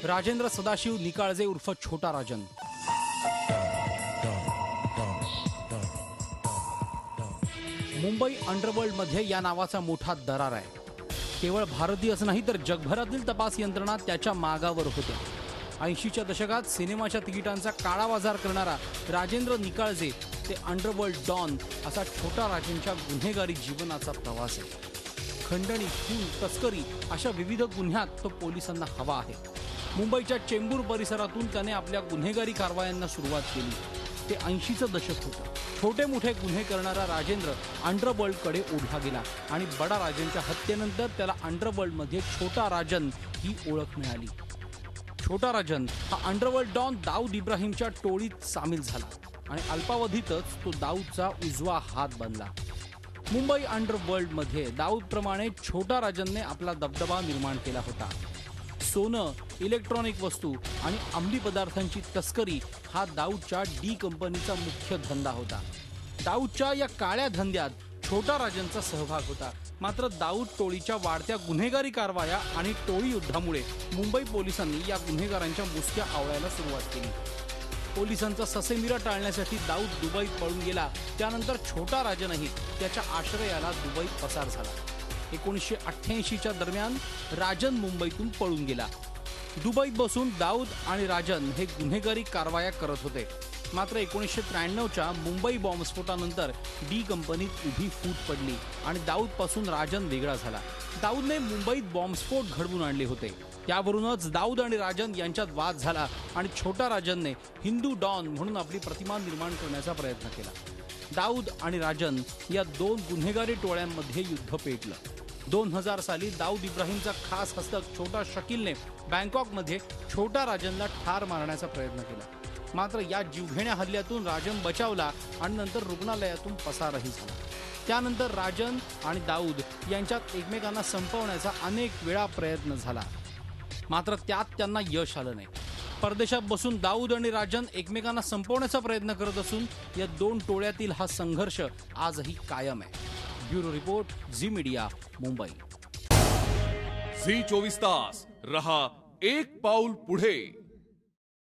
राजेंद्र सदाशिव निकाळजे उर्फ छोटा राजन। मुंबई अंडरवर्ल्ड मध्ये या नावाचा मोठा दरार आहे। केवळ भारतीयच नाही तर जगभरातील तपास यंत्रणा त्याच्या मागावर होत्या। 80च्या दशकात सिनेमाच्या तिकिटांचा काळा बाजार करणारा राजेंद्र निकाळजे ते अंडरवर्ल्ड डॉन असा छोटा राजनच्या गुन्हेगारी जीवनाचा प्रवास आहे। खंडणी, खून, तस्करी अशा विविध गुन्ह्यात तो पोलिसांना हवा आहे। मुंबईच्या चेंबूर परिसरातून त्याने आपल्या गुन्हेगारी कारवायांना सुरुवात केली। ते 80चं दशक होतं। छोटे मोठे गुन्हे करणारा राजेंद्र अंडरवर्ल्डकडे ओढला गेला आणि बडा राजनच्या हत्येनंतर त्याला अंडरवर्ल्डमध्ये छोटा राजन ही ओळख मिळाली। छोटा राजन हा अंडरवर्ल्ड डॉन दाऊद इब्राहिमच्या टोळीत सामील झाला आणि अल्पावधीतच तो दाऊदचा उजवा हात बनला। मुंबई अंडरवर्ल्डमध्ये दाऊदप्रमाणे छोटा राजनने आपला दबदबा निर्माण केला होता। सोनं, इलेक्ट्रॉनिक वस्तू आणि अंमली पदार्थांची तस्करी हा दाऊदच्या डी कंपनीचा मुख्य धंदा होता। दाऊदच्या या काळ्या धंद्यात छोटा राजनचा सहभाग होता। मात्र दाऊद टोळीच्या वाढत्या गुन्हेगारी कारवाया आणि टोळी युद्धामुळे मुंबई पोलिसांनी या गुन्हेगारांच्या मुसक्या आवळायला सुरुवात केली। पोलिसांचा ससेमिरा टाळण्यासाठी दाऊद दुबईत पळून गेला। त्यानंतर छोटा राजनही त्याच्या आश्रयाला दुबईत पसार झाला। 1988च्या दरम्यान राजन मुंबईतून पळून गेला। दुबईत बसून दाऊद आणि राजन हे गुन्हेगारी कारवाया करत होते। मात्र 1993च्या मुंबई बॉम्बस्फोटानंतर डी कंपनीत उभी फूट पडली आणि दाऊदपासून राजन वेगळा झाला। दाऊदने मुंबईत बॉम्बस्फोट घडवून आणले होते। त्यावरूनच दाऊद आणि राजन यांच्यात वाद झाला आणि छोटा राजनने हिंदू डॉन म्हणून आपली प्रतिमा निर्माण करण्याचा प्रयत्न केला। दाऊद आणि राजन या दोन गुन्हेगारी टोळ्यांमध्ये युद्ध पेटलं। 2000 साली दाऊद इब्राहिमचा खास हस्तक छोटा शकीलने बँकॉकमध्ये छोटा राजनला ठार मारण्याचा प्रयत्न केला। मात्र या जीवघेण्या हल्ल्यातून राजन बचावला आणि नंतर रुग्णालयातून पसारही झाला। त्यानंतर राजन आणि दाऊद यांच्यात एकमेकांना संपवण्याचा अनेक वेळा प्रयत्न झाला, मात्र त्यात त्यांना यश आलं नाही। परदेशात बसून दाऊद आणि राजन एकमेकांना संपवण्याचा प्रयत्न करत असून या दोन टोळ्यातील हा संघर्ष आजही कायम आहे। Bureau report, Zee media, Mumbai. Zee 24 तास रहा एक पाऊल पुढे।